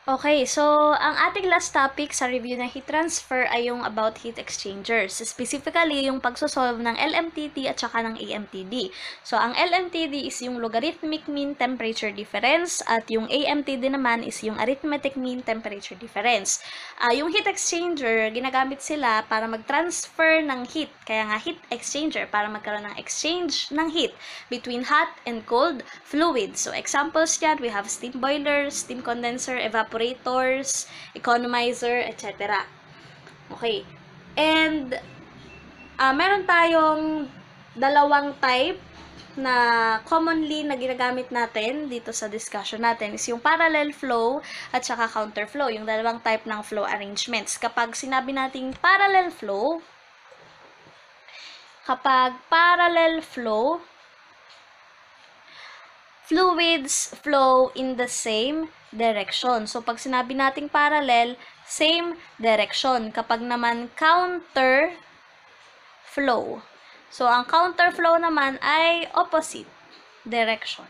Okay, so ang ating last topic sa review ng heat transfer ay yung about heat exchangers. Specifically, yung pagsosolve ng LMTD at saka ng AMTD. So, ang LMTD is yung logarithmic mean temperature difference at yung AMTD naman is yung arithmetic mean temperature difference. Yung heat exchanger, ginagamit sila para mag-transfer ng heat. Kaya nga heat exchanger, para magkaroon ng exchange ng heat between hot and cold fluids. So, examples yan, we have steam boilers, steam condenser, evaporators, economizer, etc. Okay. And, meron tayong dalawang type na commonly na ginagamit natin dito sa discussion natin is yung parallel flow at saka counter flow, yung dalawang type ng flow arrangements. Kapag sinabi nating parallel flow, fluids flow in the same direction. So, pag sinabi nating parallel, same direction. Kapag naman counter flow. So, ang counter flow naman ay opposite direction.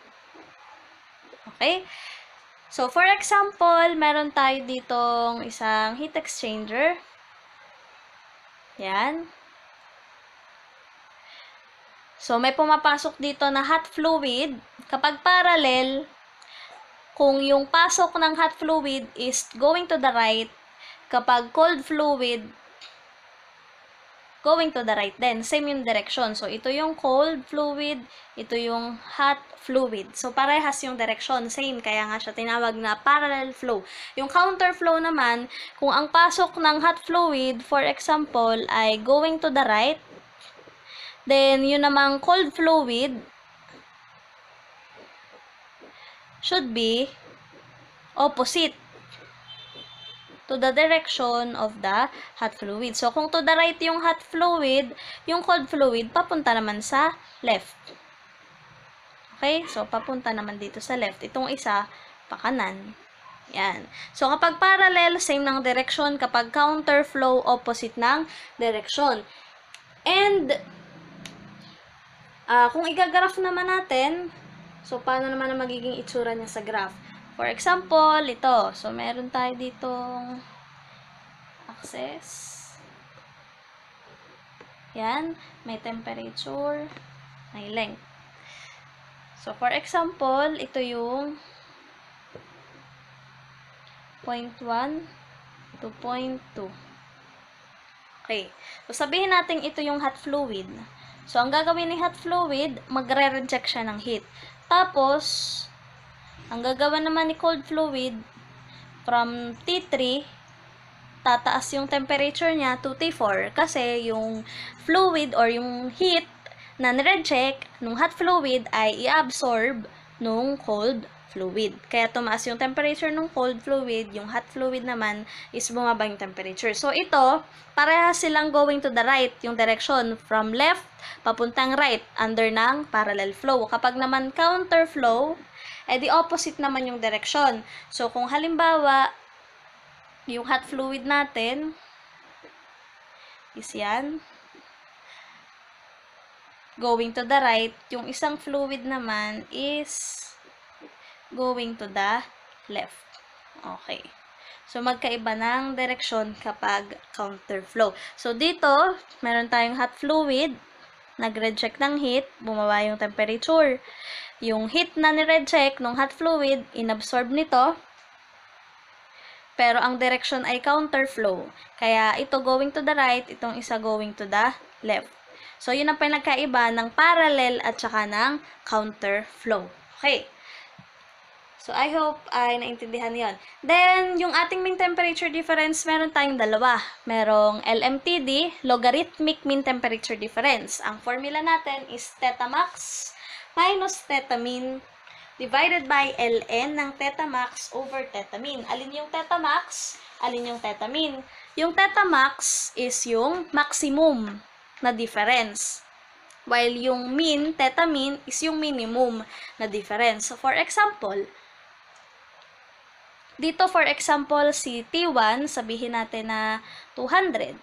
Okay? So, for example, meron tayo ditong isang heat exchanger. Yan. So, may pumapasok dito na hot fluid. Kapag parallel, kung yung pasok ng hot fluid is going to the right, kapag cold fluid, going to the right din. Same yung direction. So, ito yung cold fluid, ito yung hot fluid. So, parehas yung direction. Same. Kaya nga siya tinawag na parallel flow. Yung counter flow naman, kung ang pasok ng hot fluid, for example, ay going to the right, then, yun namang cold fluid should be opposite to the direction of the hot fluid. So, kung to the right yung hot fluid, yung cold fluid, papunta naman sa left. Okay? So, papunta naman dito sa left. Itong isa, pa kanan. Yan. So, kapag parallel, same ng direction. Kapag counter flow, opposite ng direction. And, kung igagraph naman natin, so, paano naman ang magiging itsura niya sa graph? For example, ito. So, meron tayo ditong axis. Yan. May temperature. May length. So, for example, ito yung 0.1 to 0.2. Okay. So, sabihin natin ito yung hot fluid. So, ang gagawin ni hot fluid, magre-reject siya ng heat. Tapos, ang gagawin naman ni cold fluid, from T3, tataas yung temperature niya to T4. Kasi yung fluid or yung heat na nireject nung hot fluid ay i-absorb nung cold fluid. Kaya tumaas yung temperature ng cold fluid, yung hot fluid naman is bumaba yung temperature. So, ito, parehas silang going to the right, yung direction from left papuntang right, under ng parallel flow. Kapag naman counter flow, the opposite naman yung direction. So, kung halimbawa, yung hot fluid natin is yan, going to the right, yung isang fluid naman is going to the left. Okay. So, magkaiba ng direksyon kapag counter flow. So, dito, meron tayong hot fluid, nag-reject ng heat, bumaba yung temperature. Yung heat na ni-reject ng hot fluid, inabsorb nito, pero ang direction ay counter flow. Kaya, ito going to the right, itong isa going to the left. So, yun ang pinagkaiba ng parallel at saka ng counter flow. Okay. So, I hope ay naintindihan yon. Then, yung ating mean temperature difference, meron tayong dalawa. Merong LMTD, logarithmic mean temperature difference. Ang formula natin is theta max minus theta mean divided by ln ng theta max over theta mean. Alin yung theta max? Alin yung theta mean? Yung theta max is yung maximum na difference. While yung mean, theta mean, is yung minimum na difference. So, for example, dito, for example, si T1, sabihin natin na 200.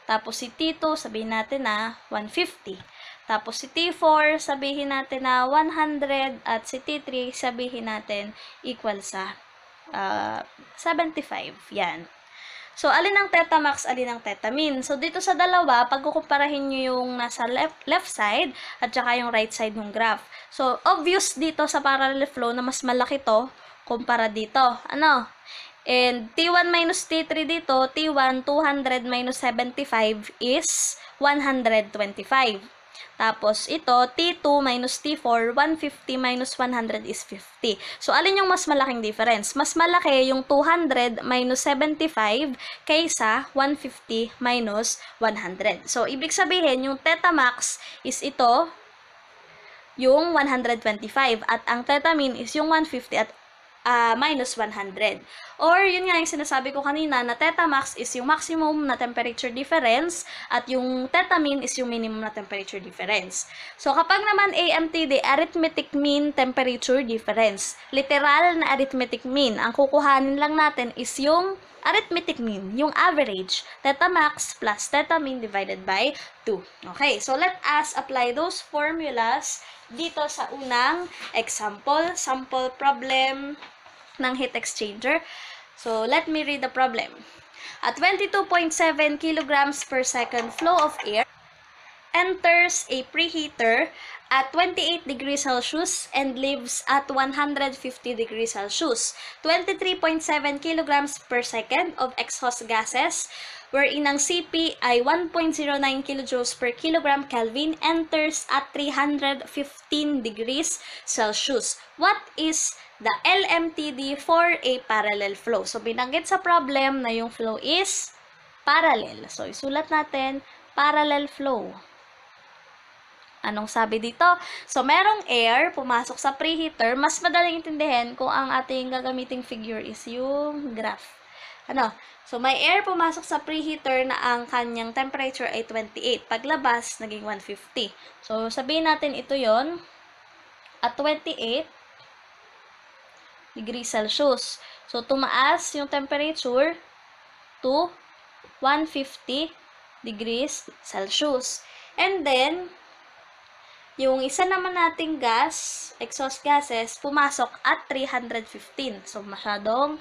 Tapos si T2, sabihin natin na 150. Tapos si T4, sabihin natin na 100. At si T3, sabihin natin equal sa 75. Yan. So, alin ang Tetamax, alin ang Tetamin? So, dito sa dalawa, pagkukumparahin nyo yung nasa left side at saka yung right side ng graph. So, obvious dito sa parallel flow na mas malaki to kumpara dito. Ano? And T1 minus T3 dito, T1, 200 minus 75 is 125. Tapos, ito, T2 minus T4, 150 minus 100 is 50. So, alin yung mas malaking difference? Mas malaki yung 200 minus 75 kaysa 150 minus 100. So, ibig sabihin, yung Tetamax is ito, yung 125. At ang Tetamin is yung 150 at minus 100. Or, yun nga yung sinasabi ko kanina na Tetamax is yung maximum na temperature difference at yung Tetamin is yung minimum na temperature difference. So, kapag naman AMTD, arithmetic mean temperature difference. Literal na arithmetic mean. Ang kukuhanin lang natin is yung arithmetic mean, yung average. Tetamax plus Tetamin divided by 2. Okay, so let us apply those formulas dito sa unang example, sample problem ng heat exchanger. So, let me read the problem. At 22.7 kilograms per second flow of air enters a preheater at 28 degrees Celsius and leaves at 150 degrees Celsius. 23.7 kilograms per second of exhaust gases wherein ang CP ay 1.09 kilojoules per kilogram Kelvin enters at 315 degrees Celsius. What is the LMTD for a parallel flow? So, binanggit sa problem na yung flow is parallel. So, isulat natin, parallel flow. Anong sabi dito? So, merong air, pumasok sa preheater. Mas madaling intindihin kung ang ating gagamiting figure is yung graph. Ano? So, may air pumasok sa preheater na ang kanyang temperature ay 28. Paglabas, naging 150. So, sabihin natin ito yon at 28 degrees Celsius. So, tumaas yung temperature to 150 degrees Celsius. And then, yung isa naman nating gas, exhaust gases, pumasok at 315. So, masyadong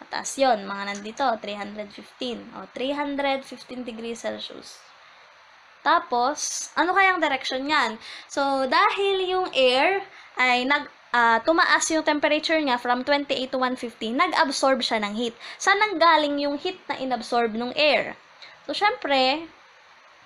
mataas yun. Mga nandito, 315. O, 315 degrees Celsius. Tapos, ano kayang direction yan? So, dahil yung air ay tumaas yung temperature niya from 28 to 150, nag-absorb siya ng heat. Saan nanggaling yung heat na inabsorb ng air? So, syempre,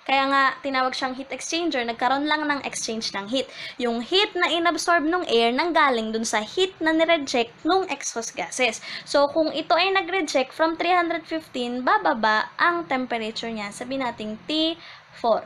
kaya nga tinawag siyang heat exchanger, nagkaroon lang ng exchange ng heat. Yung heat na inabsorb ng air nanggaling dun sa heat na nireject ng exhaust gases. So, kung ito ay nag-reject from 315, bababa ang temperature niya. Sabihin natin T4.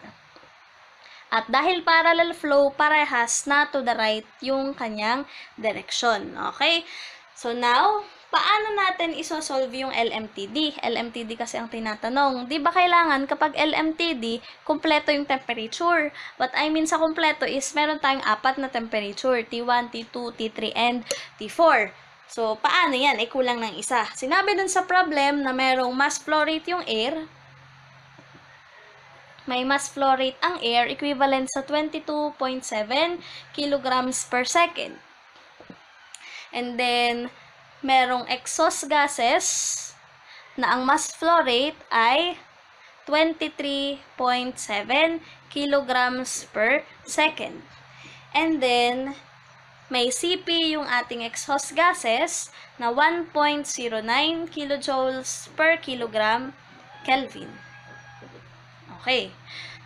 At dahil parallel flow, parehas na to the right yung kanyang direction. Okay? So, now, paano natin isosolve yung LMTD? LMTD kasi ang tinatanong. Di ba kailangan kapag LMTD, kumpleto yung temperature? What I mean sa kumpleto is meron tayong 4 na temperature. T1, T2, T3, and T4. So, paano yan? Kulang ng isa. Sinabi dun sa problem na merong mass flow rate yung air. May mass flow rate ang air equivalent sa 22.7 kilograms per second. And then, merong exhaust gases na ang mass flow rate ay 23.7 kilograms per second. And then, may CP yung ating exhaust gases na 1.09 kilojoules per kilogram Kelvin. Okay.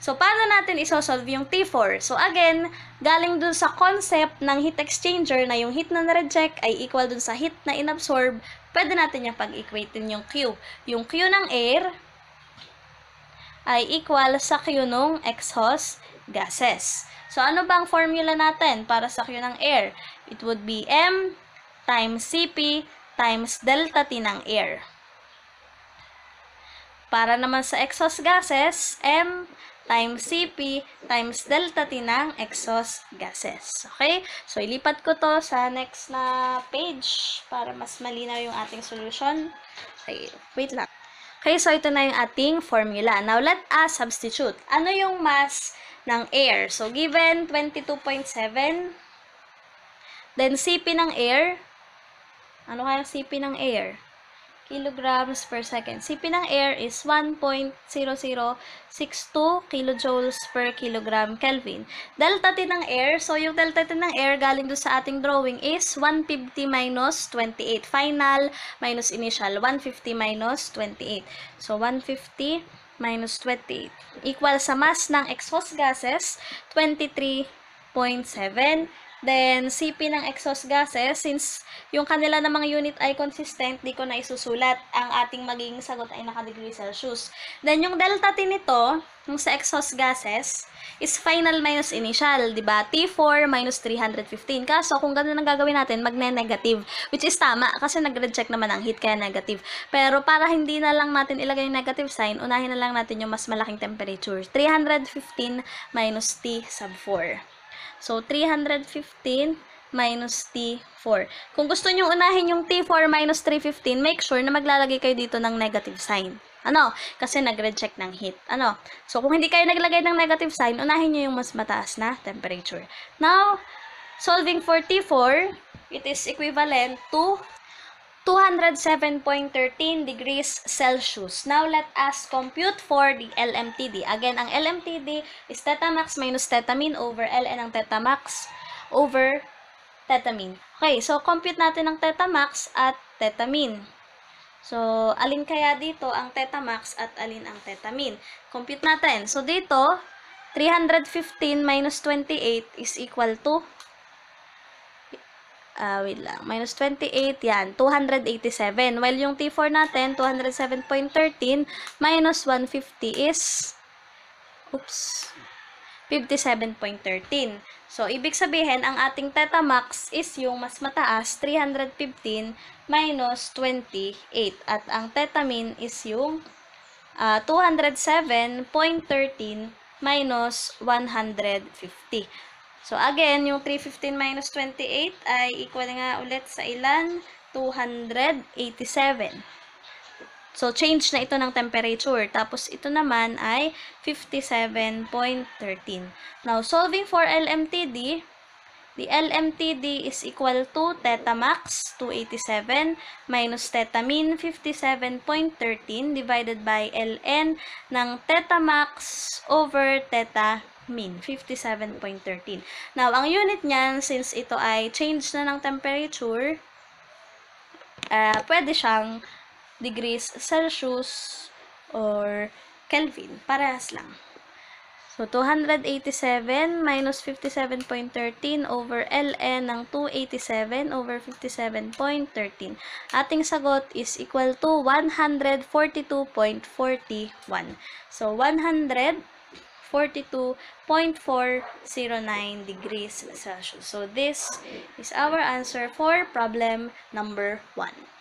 So, paano natin isosolve yung T4? So, again, galing dun sa concept ng heat exchanger na yung heat na na-reject ay equal dun sa heat na inabsorb, pwede natin yung pag-equatein yung Q. Yung Q ng air ay equal sa Q ng exhaust gases. So, ano bang formula natin para sa Q ng air? It would be M times CP times delta T ng air. Para naman sa exhaust gases, M times CP times delta T ng exhaust gases. Okay? So, ilipat ko to sa next na page para mas malinaw yung ating solution. Okay, wait lang. Okay, so ito na yung ating formula. Now, let us substitute. Ano yung mass ng air? So, given 22.7, then CP ng air, Ano kaya CP ng air? Kilograms per second. CP ng air is 1.0062 kilojoules per kilogram Kelvin. Delta T ng air, so yung delta T ng air galing doon sa ating drawing is 150 minus 28. Final minus initial, 150 minus 28. So, 150 minus 28 equal sa mass ng exhaust gases, 23.7. Then, CP ng exhaust gases, since yung kanila namang unit ay consistent, di ko na isusulat. Ang ating magiging sagot ay naka-degree Celsius. Then, yung delta T nito, yung sa exhaust gases, is final minus initial, di ba? T4 minus 315. Kaso, kung ganun ang gagawin natin, magne-negative. Which is tama, kasi nag-reject naman ang heat, kaya negative. Pero, para hindi na lang natin ilagay yung negative sign, unahin na lang natin yung mas malaking temperature. 315 minus T sub 4. So, 315 minus T4. Kung gusto nyo unahin yung T4 minus 315, make sure na maglalagay kayo dito ng negative sign. Ano? Kasi nag-reject ng heat. Ano? So, kung hindi kayo naglagay ng negative sign, unahin nyo yung mas mataas na temperature. Now, solving for T4, it is equivalent to 207.13 degrees Celsius. Now, let us compute for the LMTD. Again, ang LMTD is theta max minus theta min over ln ang theta max over theta min. Okay, so compute natin ang theta max at theta min. So, alin kaya dito ang theta max at alin ang theta min? Compute natin. So, dito, 315 minus 28 is equal to wait lang, minus 28, yan, 287. While yung T4 natin, 207.13 minus 150 is, 57.13. So, ibig sabihin, ang ating theta max is yung mas mataas, 315 minus 28. At ang theta min is yung 207.13 minus 150. So, again, yung 315 minus 28 ay equal nga ulit sa ilan? 287. So, change na ito ng temperature. Tapos, ito naman ay 57.13. Now, solving for LMTD, the LMTD is equal to theta max, 287, minus theta min, 57.13, divided by ln ng theta max over theta min, 57.13. Now, ang unit niyan, since ito ay change na ng temperature, pwede siyang degrees Celsius or Kelvin. Parehas lang. So, 287 minus 57.13 over ln ng 287 over 57.13. Ating sagot is equal to 142.41. So, 142.409 degrees Celsius. So, this is our answer for problem number 1.